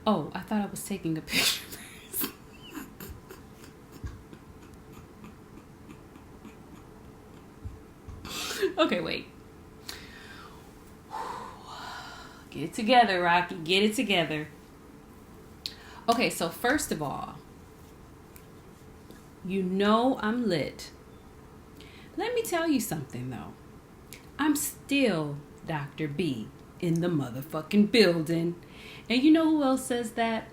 Oh, I thought I was taking a picture. Okay, wait. Get it together, Rocky. Get it together. Okay, so first of all, you know I'm lit. Let me tell you something, though. I'm still Dr. B in the motherfucking building. And you know who else says that?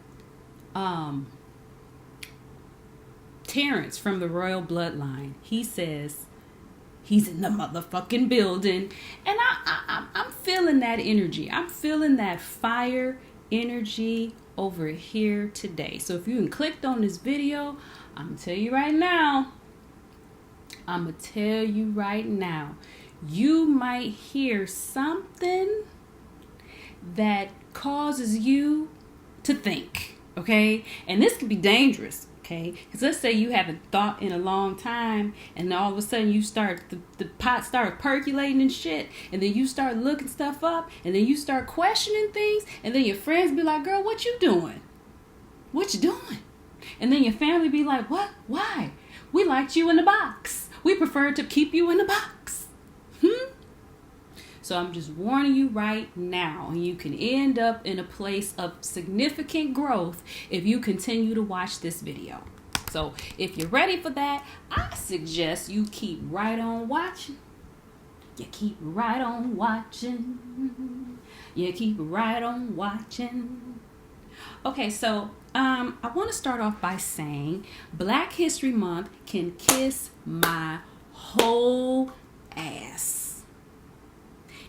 Terrence from the Royal Bloodline. He says he's in the motherfucking building. And I'm feeling that energy. I'm feeling that fire energy over here today. So if you clicked on this video, I'm going to tell you right now. You might hear something that causes you to think, okay? And this can be dangerous, okay? Because let's say you haven't thought in a long time, and all of a sudden you start, the pot start percolating and shit, and then you start looking stuff up, and then you start questioning things, and then your friends be like, girl, what you doing? What you doing? And then your family be like, what? Why? We liked you in the box. We prefer to keep you in the box. So I'm just warning you right now. You can end up in a place of significant growth if you continue to watch this video. So if you're ready for that, I suggest you keep right on watching. You keep right on watching. You keep right on watching. Okay, so I want to start off by saying Black History Month can kiss my whole ass.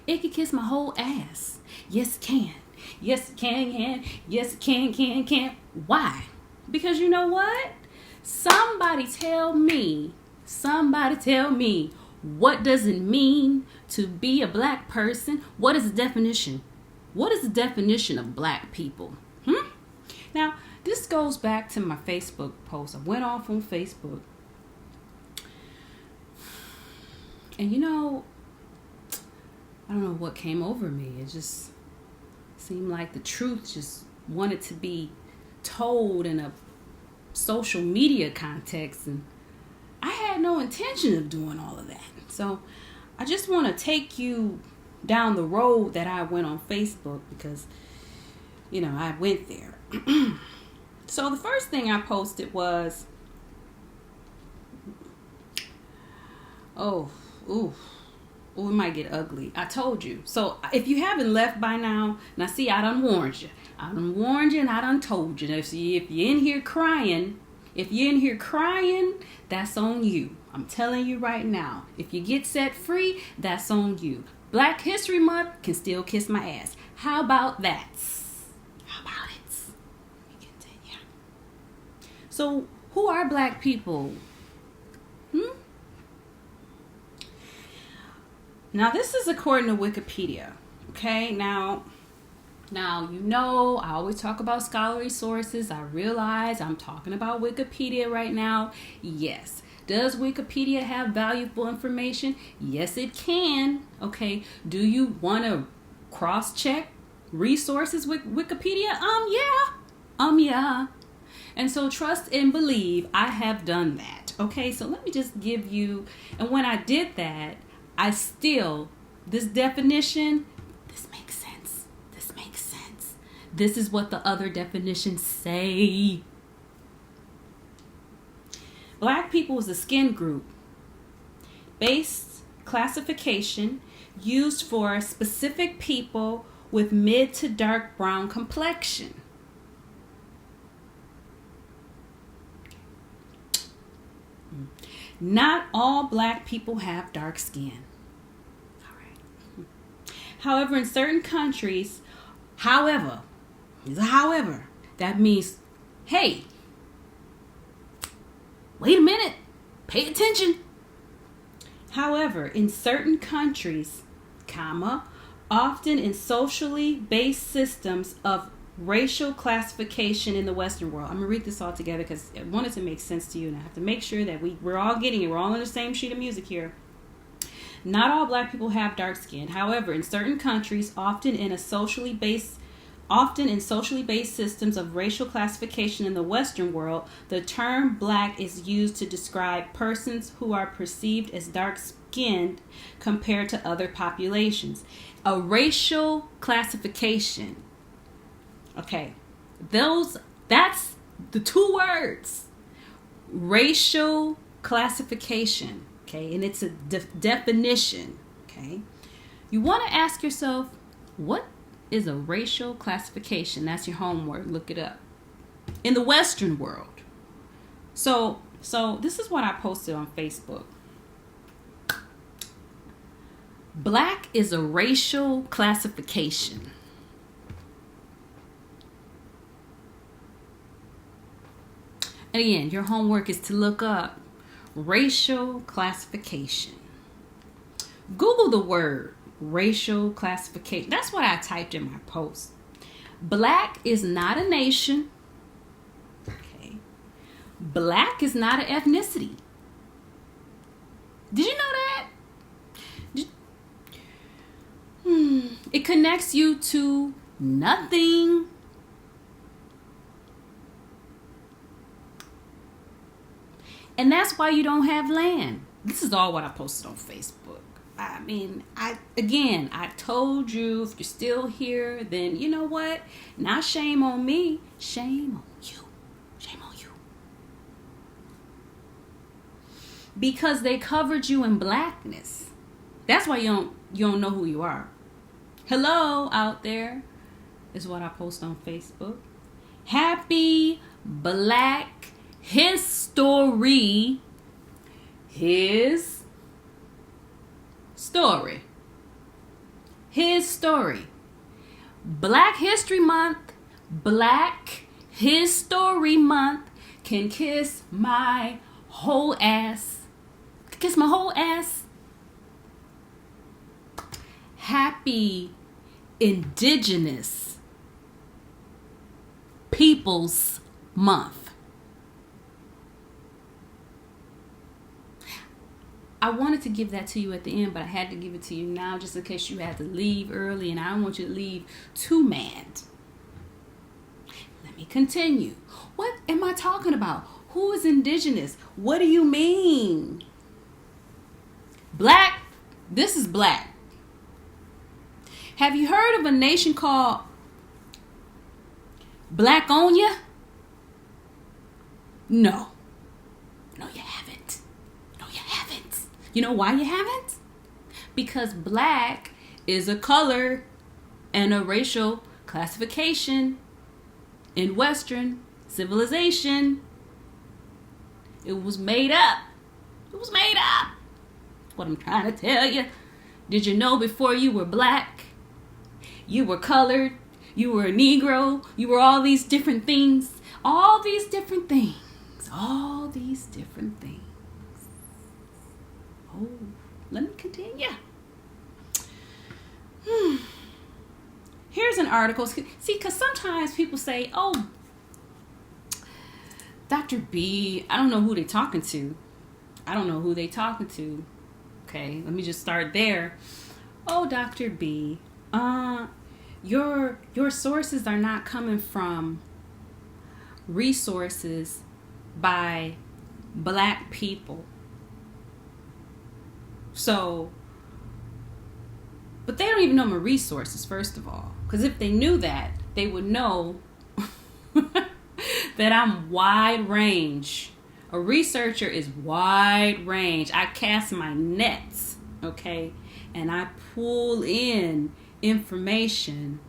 It can kiss my whole ass. Yes, it can. Yes, it can. Yes, it can. Why? Because you know what? Somebody tell me, what does it mean to be a black person? What is the definition? What is the definition of black people? Now, this goes back to my Facebook post. I went off on Facebook. And you know, I don't know what came over me. It just seemed like the truth just wanted to be told in a social media context. And I had no intention of doing all of that. So I just want to take you down the road that I went on Facebook because, you know, I went there. So the first thing I posted was, it might get ugly. I told you. So if you haven't left by now see, I done warned you. And I done told you. Now, see, if you're in here crying, that's on you. I'm telling you right now. If you get set free, that's on you. Black History Month can still kiss my ass. How about that? How about it? Let me continue. So, who are black people? Now, this is according to Wikipedia. Okay, now, you know, I always talk about scholarly sources. I realize I'm talking about Wikipedia right now. Yes. Does Wikipedia have valuable information? Yes, it can. Okay. Do you want to cross-check resources with Wikipedia? Yeah. And so trust and believe I have done that. Okay. So let me just give you, and when I did that, this definition, this makes sense. This is what the other definitions say. Black people is a skin group based classification used for specific people with mid to dark brown complexion. Not all black people have dark skin. However, in certain countries, however, that means, hey, wait a minute, pay attention. However, in certain countries, often in socially based systems of racial classification in the Western world. I'm going to read this all together because I want it to make sense to you, and I have to make sure that we're all getting it. We're all on the same sheet of music here. Not all black people have dark skin. However, in certain countries, often in a socially based Often in socially based systems of racial classification in the Western world, the term black is used to describe persons who are perceived as dark-skinned compared to other populations. A racial classification. Okay, that's the two words. Racial classification. Okay, and it's a definition. Okay, you want to ask yourself, what is a racial classification? That's your homework. Look it up. In the Western world. So this is what I posted on Facebook. Black is a racial classification. And again, your homework is to look up racial classification. Google the word racial classification. That's what I typed in my post. Black is not a nation. Okay. Black is not an ethnicity. Did you know that? It connects you to nothing. And that's why you don't have land. This is all what I posted on Facebook. I mean, I told you, if you're still here, then you know what? Not shame on me. Shame on you. Shame on you. Because they covered you in blackness. That's why you don't know who you are. Hello out there is what I post on Facebook. Happy Black History. His story. Black History Month. Black History Month can kiss my whole ass. Kiss my whole ass. Happy Indigenous Peoples Month. I wanted to give that to you at the end, but I had to give it to you now just in case you had to leave early, and I don't want you to leave too mad. Let me continue. What am I talking about? Who is indigenous? What do you mean? Black. This is black. Have you heard of a nation called Blackonia? No. No, you haven't. No, you haven't. You know why you haven't? Because black is a color and a racial classification in Western civilization. It was made up. It was made up. That's what I'm trying to tell you. Did you know before you were black, you were colored, you were a Negro, you were all these different things? All these different things. All these different things. Oh, let me continue. Here's an article. See, because sometimes people say, oh, Dr. B, I don't know who they're talking to. Okay, let me just start there. Oh, Dr. B, your sources are not coming from resources by black people. So, but they don't even know my resources, first of all. Because if they knew that, they would know that I'm wide range. A researcher is wide range. I cast my nets, okay? And I pull in information.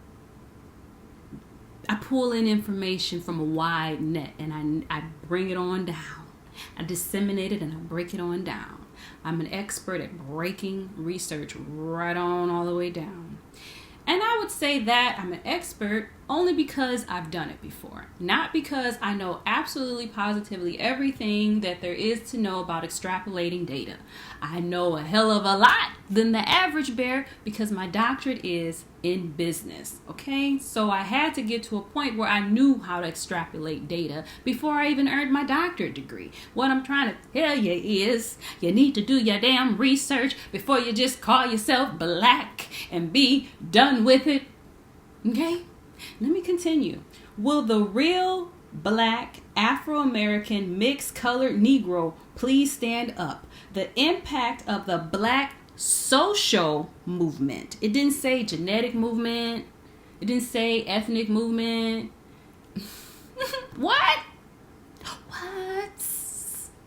From a wide net, and I bring it on down. I disseminate it and I break it on down. I'm an expert at breaking research right on all the way down. And I would say that I'm an expert only because I've done it before. Not because I know absolutely positively everything that there is to know about extrapolating data. I know a hell of a lot than the average bear because my doctorate is in business, okay? So I had to get to a point where I knew how to extrapolate data before I even earned my doctorate degree. What I'm trying to tell you is you need to do your damn research before you just call yourself black and be done with it, okay? Let me continue. Will the real black Afro-American mixed colored Negro please stand up? The impact of the black social movement. It didn't say genetic movement. It didn't say ethnic movement. What? What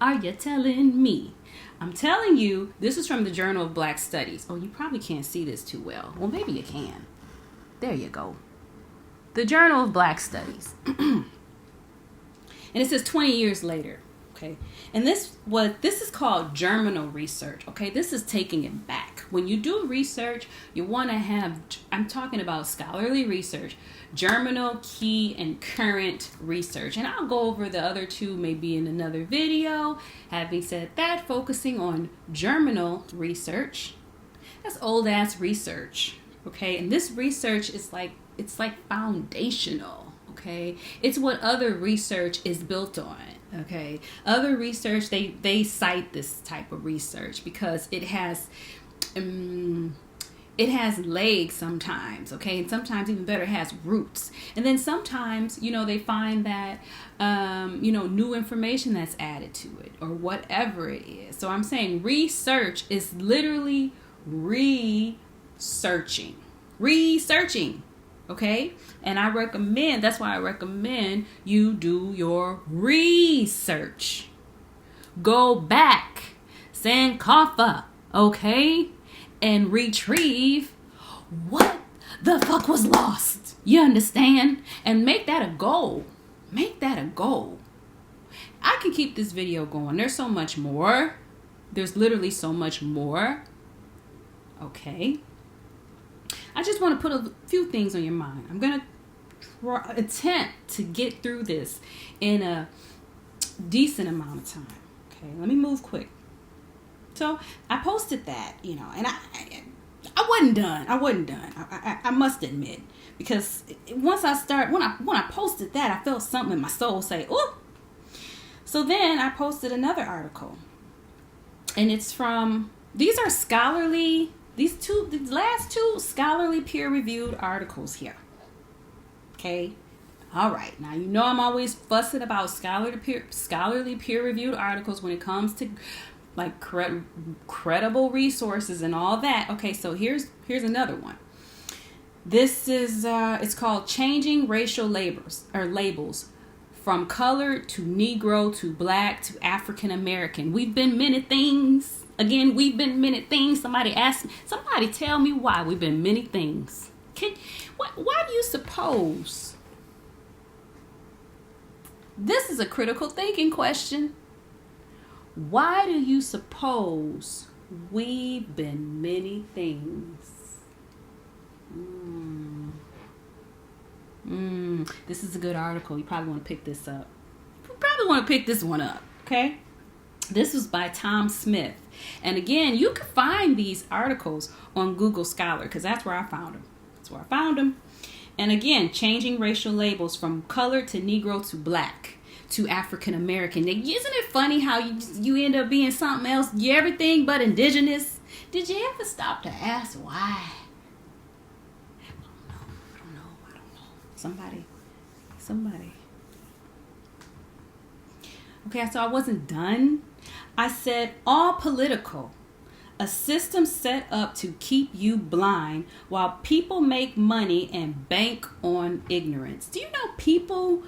are you telling me? I'm telling you, this is from the Journal of Black Studies. Oh, you probably can't see this too well. Well, maybe you can. There you go. The Journal of Black Studies. And it says 20 years later. Okay. And this is called germinal research. Okay. This is taking it back. When you do research, you want to have, I'm talking about scholarly research, germinal, key, and current research. And I'll go over the other two maybe in another video. Having said that, focusing on germinal research, that's old ass research. Okay. And this research is it's like foundational. Okay. It's what other research is built on. Okay. Other research, they cite this type of research because it has legs sometimes. Okay. And sometimes even better, it has roots. And then sometimes, they find that, new information that's added to it or whatever it is. So I'm saying research is literally researching. Okay. And that's why I recommend you do your research. Go back, Sankofa, okay? And retrieve what the fuck was lost. You understand? And make that a goal. Make that a goal. I can keep this video going. There's so much more. There's literally so much more. Okay. I just want to put a few things on your mind. I'm going to attempt to get through this in a decent amount of time. Okay, let me move quick. So I posted that, and I wasn't done. I must admit, because once I when I posted that, I felt something in my soul say, "Ooh." So then I posted another article, and it's from these last two scholarly peer-reviewed articles here. Okay. All right. Now, I'm always fussing about scholarly peer-reviewed articles when it comes to like credible resources and all that. Okay. So here's another one. This is, it's called Changing Racial Labels from Colored to Negro to Black to African American. We've been many things. Again, we've been many things. Somebody tell me why we've been many things. Why do you suppose? This is a critical thinking question. Why do you suppose we've been many things? This is a good article. You probably want to pick this up. You probably want to pick this one up, okay? This was by Tom Smith. And again, you can find these articles on Google Scholar because that's where I found them. And again, changing racial labels from colored to Negro to Black to African American. Isn't it funny how you end up being something else? You're everything but indigenous. Did you ever stop to ask why? I don't know. Somebody. Okay, so I wasn't done. I said all political. A system set up to keep you blind while people make money and bank on ignorance. Do you know people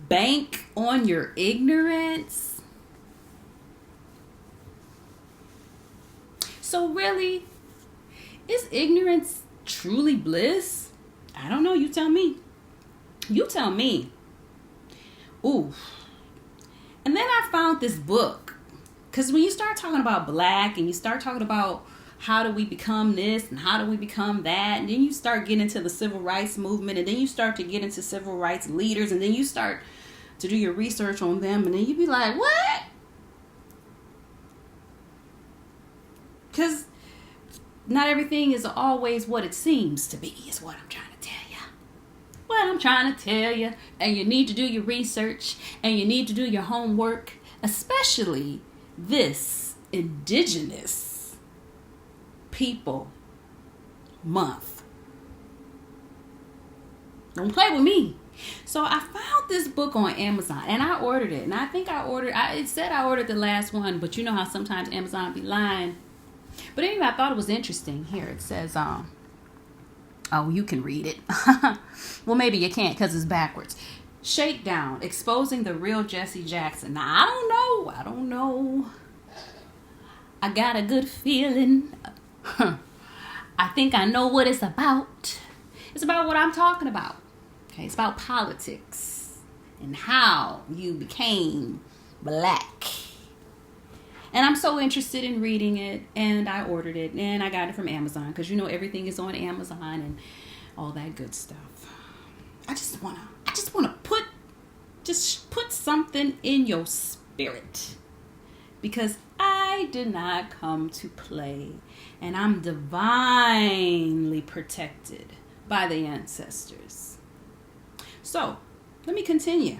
bank on your ignorance? So really, is ignorance truly bliss? I don't know. You tell me. Ooh. And then I found this book. Because when you start talking about black and you start talking about how do we become this and how do we become that, and then you start getting into the civil rights movement, and then you start to get into civil rights leaders, and then you start to do your research on them, and then you be like, what? Because not everything is always what it seems to be, is what I'm trying to tell you. And you need to do your research, and you need to do your homework, especially this Indigenous People Month. Don't play with me. So I found this book on Amazon and I ordered it. And I think it said I ordered the last one, but you know how sometimes Amazon be lying. But anyway, I thought it was interesting. Here it says, oh, you can read it. Well, maybe you can't because it's backwards. Shakedown, exposing the real Jesse Jackson. Now, I don't know. I got a good feeling. I think I know what it's about. It's about what I'm talking about. Okay, it's about politics and how you became black. And I'm so interested in reading it, and I ordered it, and I got it from Amazon because you know everything is on Amazon and all that good stuff. I just wanna put something in your spirit, because I did not come to play, and I'm divinely protected by the ancestors. So let me continue.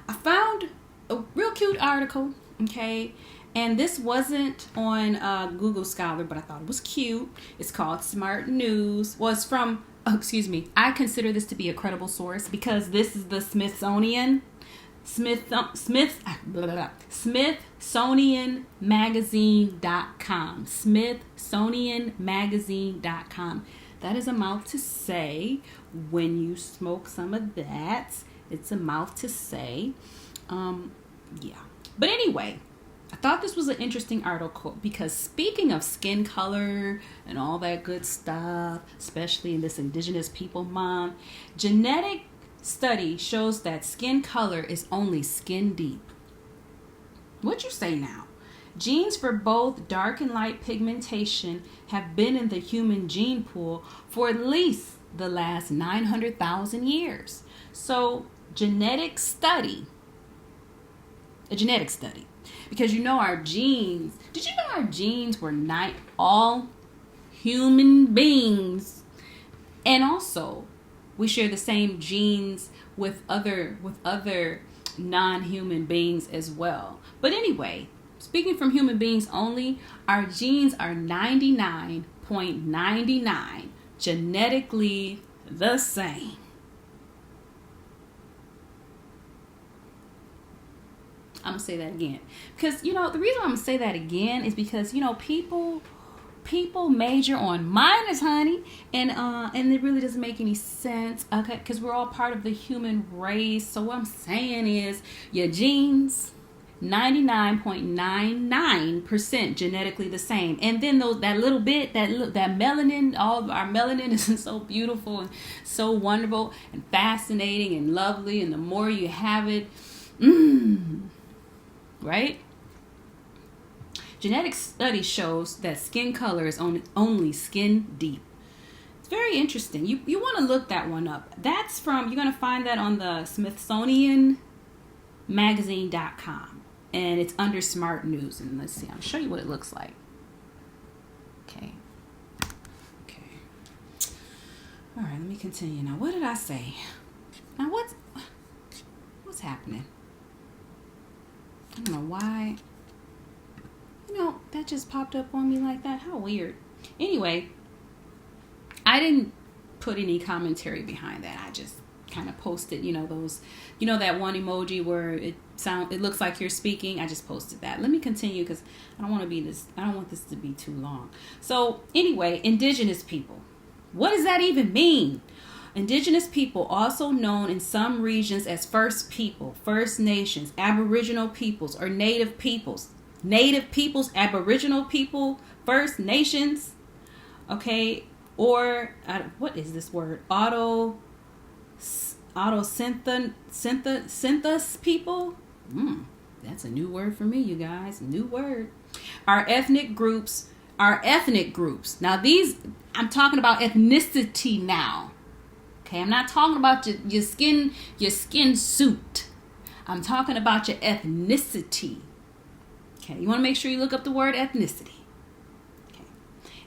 I found a real cute article. Okay, and this wasn't on Google Scholar, but I thought it was cute. It's called Smart News. Well, it's from, I consider this to be a credible source because this is the Smithsonianmagazine.com. Smithsonianmagazine.com. That is a mouth to say. When you smoke some of that, it's a mouth to say. Yeah. But anyway, I thought this was an interesting article because speaking of skin color and all that good stuff, especially in this Indigenous People Month, genetic study shows that skin color is only skin deep. What'd you say now? Genes for both dark and light pigmentation have been in the human gene pool for at least the last 900,000 years. So, a genetic study. Because you know our genes, did you know our genes were not all human beings? And also, we share the same genes with other non-human beings as well. But anyway, speaking from human beings only, our genes are 99.99 genetically the same. I'm gonna say that again because you know the reason I'm gonna say that again is because you know people major on minors, honey, and it really doesn't make any sense, okay? Because we're all part of the human race. So what I'm saying is your genes 99.99% genetically the same, and then that little bit that melanin, all of our melanin is so beautiful and so wonderful and fascinating and lovely, and the more you have it, right? Genetic study shows that skin color is only skin deep. It's very interesting. You want to look that one up. That's from, you're going to find that on the Smithsonianmagazine.com. And it's under Smart News. And let's see, I'll show you what it looks like. Okay. All right, let me continue. Now, what did I say? Now, what's happening? I don't know why. You know, that just popped up on me like that. How weird. Anyway, I didn't put any commentary behind that. I just kind of posted, that one emoji where it looks like you're speaking. I just posted that. Let me continue because I don't want this to be too long. So anyway, indigenous people. What does that even mean? Indigenous people, also known in some regions as First People, First Nations, Aboriginal peoples, or Native peoples. Native peoples, Aboriginal people, First Nations, okay, or what is this word? Autosynthous people. That's a new word for me, you guys. New word. Our ethnic groups. Now I'm talking about ethnicity now. Okay, I'm not talking about your skin suit. I'm talking about your ethnicity. Okay, you want to make sure you look up the word ethnicity. Okay,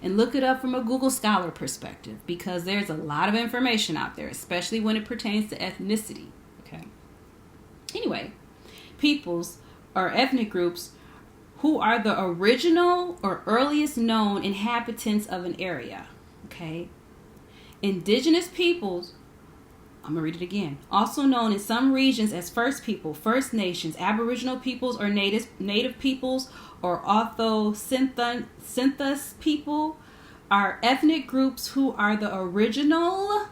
and look it up from a Google Scholar perspective because there's a lot of information out there, especially when it pertains to ethnicity. Okay. Anyway, peoples or ethnic groups who are the original or earliest known inhabitants of an area. Okay. Indigenous peoples I'm going to read it again. Also known in some regions as First People, First Nations, Aboriginal peoples or Native peoples, or Orthosynthus people, are ethnic groups who are the original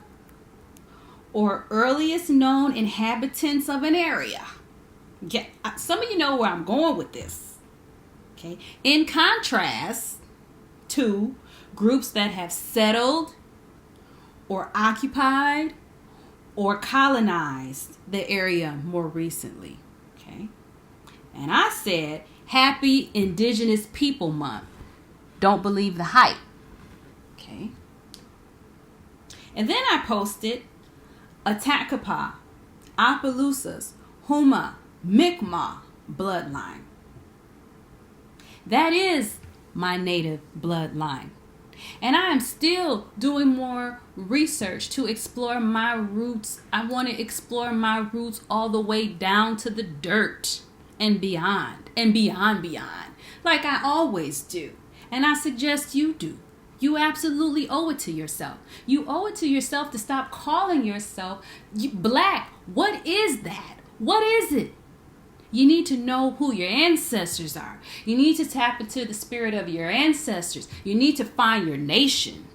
or earliest known inhabitants of an area. Yeah, some of you know where I'm going with this. Okay. In contrast to groups that have settled or occupied or colonized the area more recently. Okay. And I said, Happy Indigenous People Month. Don't believe the hype. Okay. And then I posted Atakapa, Appaloosas, Huma, Mi'kmaq bloodline. That is my native bloodline. And I am still doing more research to explore my roots. I want to explore my roots all the way down to the dirt and beyond, like I always do. And I suggest you do. You absolutely owe it to yourself. You owe it to yourself to stop calling yourself black. What is that? What is it? You need to know who your ancestors are. You need to tap into the spirit of your ancestors. You need to find your nation.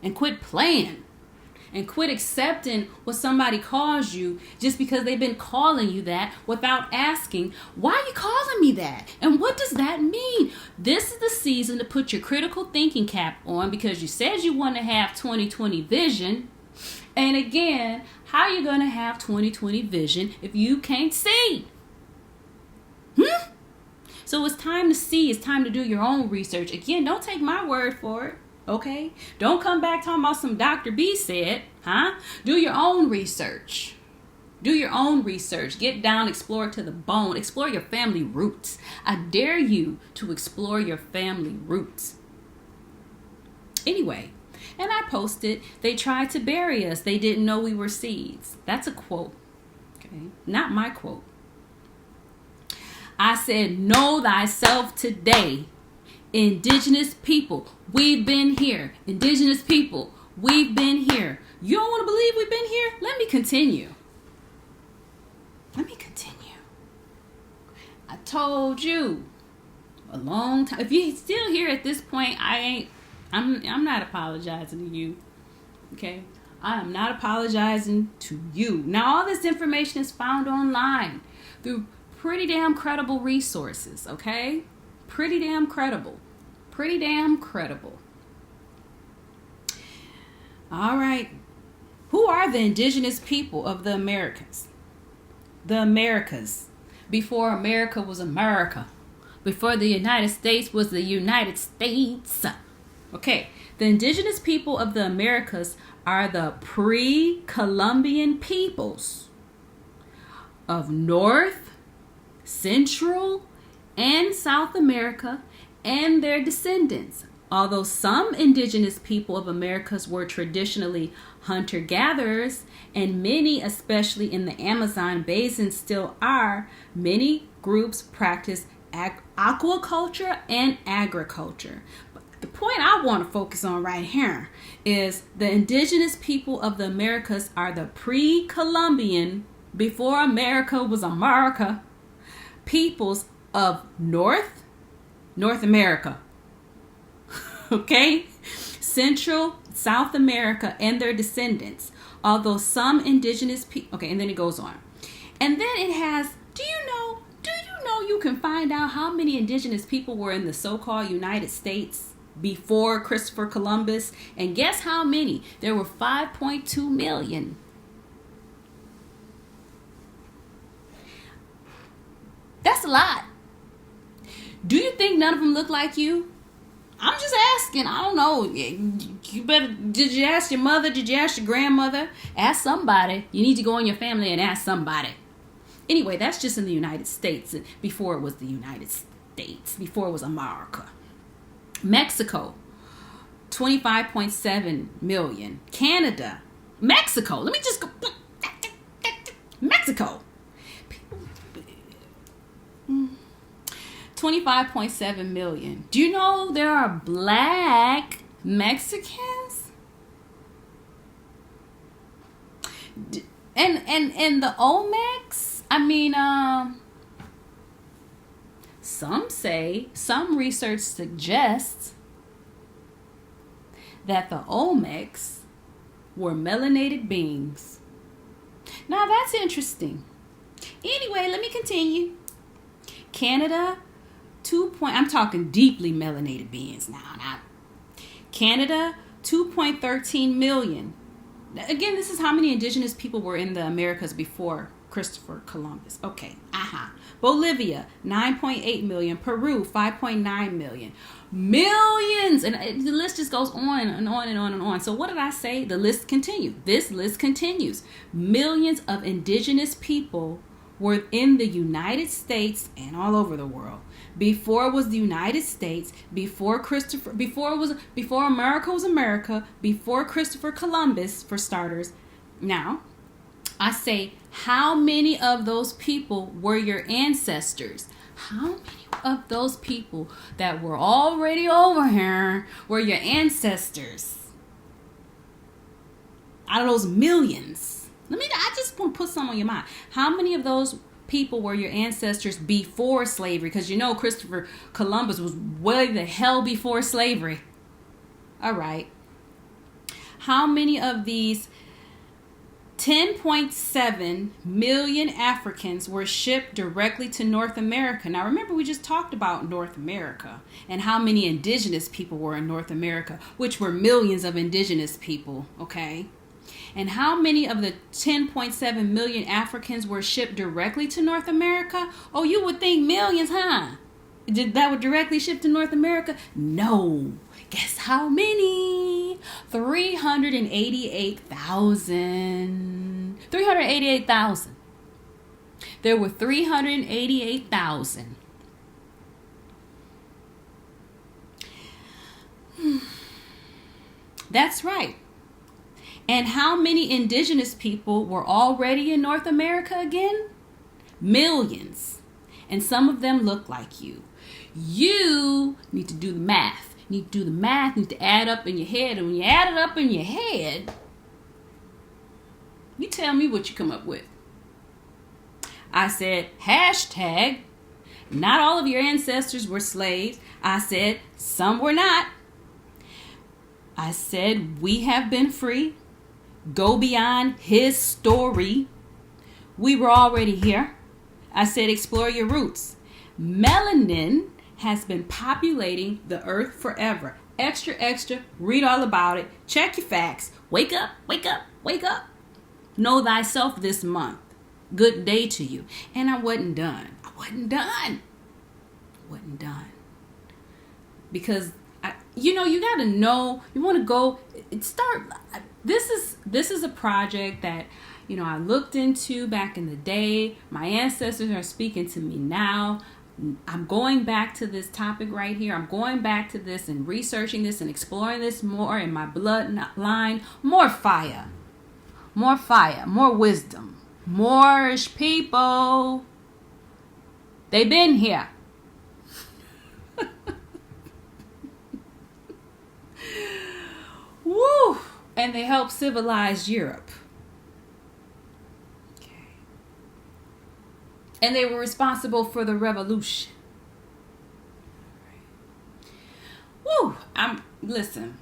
And quit playing. And quit accepting what somebody calls you just because they've been calling you that without asking, why are you calling me that? And what does that mean? This is the season to put your critical thinking cap on, because you said you want to have 2020 vision. And again, how are you going to have 2020 vision if you can't see? So it's time to see. It's time to do your own research. Again, don't take my word for it. Okay? Don't come back talking about some Dr. B said. Do your own research. Do your own research. Get down, explore it to the bone. Explore your family roots. I dare you to explore your family roots. Anyway, and I posted, they tried to bury us. They didn't know we were seeds. That's a quote. Okay? Not my quote. I said, know thyself today. Indigenous people, we've been here. Indigenous people, we've been here. You don't want to believe we've been here? Let me continue. I told you a long time. If you're still here at this point, I'm not apologizing to you. Okay? I am not apologizing to you. Now, all this information is found online through pretty damn credible resources, okay? Pretty damn credible. All right. Who are the indigenous people of the Americas? The Americas. Before America was America. Before the United States was the United States. Okay. The indigenous people of the Americas are the pre-Columbian peoples of North, Central, and South America and their descendants. Although some indigenous people of Americas were traditionally hunter-gatherers, and many, especially in the Amazon basin, still are, many groups practice aquaculture and agriculture. But the point I want to focus on right here is the indigenous people of the Americas are the pre-Columbian, before America was America, peoples of North America, okay, Central, South America, and their descendants. Although some indigenous people, okay, and then it goes on, and then it has. Do you know you can find out how many indigenous people were in the so-called United States before Christopher Columbus? And guess how many? There were 5.2 million. That's a lot. Do you think none of them look like you? I'm just asking. I don't know. You better. Did you ask your mother? Did you ask your grandmother? Ask somebody. You need to go in your family and ask somebody. Anyway, that's just in the United States. Before it was the United States. Before it was America. Mexico, 25.7 million. Canada. Mexico. Let me just go. Mexico. 25.7 million. Do you know there are black Mexicans? And the Olmecs, I mean, some research suggests that the Olmecs were melanated beings. Now that's interesting. Anyway, let me continue. Canada, I'm talking deeply melanated beings now. Canada, 2.13 million. Again, this is how many indigenous people were in the Americas before Christopher Columbus. Okay. Bolivia, 9.8 million. Peru, 5.9 million. Millions. And the list just goes on and on and on and on. So what did I say? The list continues. This list continues. Millions of indigenous people were in the United States and all over the world. Before it was the United States, before America was America, before Christopher Columbus, for starters. Now, I say, how many of those people were your ancestors? How many of those people that were already over here were your ancestors? Out of those millions. I just want to put some on your mind. How many of those people were your ancestors before slavery? Because you know Christopher Columbus was way the hell before slavery. All right. How many of these 10.7 million Africans were shipped directly to North America? Now remember, we just talked about North America and how many indigenous people were in North America, which were millions of indigenous people, okay? And how many of the 10.7 million Africans were shipped directly to North America? Oh, you would think millions, huh? That would directly ship to North America? No. Guess how many? 388,000. 388,000. There were 388,000. That's right. And how many indigenous people were already in North America again? Millions. And some of them look like you. You need to do the math. You need to do the math. You need to add up in your head. And when you add it up in your head, you tell me what you come up with. I said, hashtag, not all of your ancestors were slaves. I said, some were not. I said, we have been free. Go beyond his story. We were already here. I said, explore your roots. Melanin has been populating the earth forever. Extra, extra. Read all about it. Check your facts. Wake up, wake up, wake up. Know thyself this month. Good day to you. And I wasn't done. Because you got to know, you want to go start. This is a project that, I looked into back in the day. My ancestors are speaking to me now. I'm going back to this topic right here. I'm going back to this and researching this and exploring this more in my bloodline. More fire, more wisdom, Moorish people. They've been here. Woo! And they helped civilize Europe. Okay. And they were responsible for the revolution. Woo! Listen.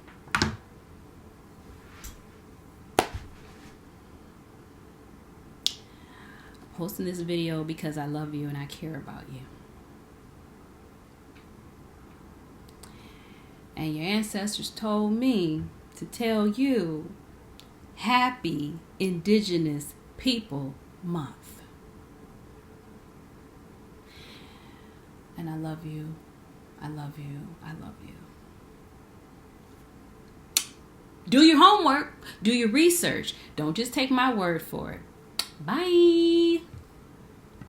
I'm posting this video because I love you and I care about you. And your ancestors told me to tell you, Happy Indigenous People Month. And I love you. I love you. I love you. Do your homework. Do your research. Don't just take my word for it. Bye.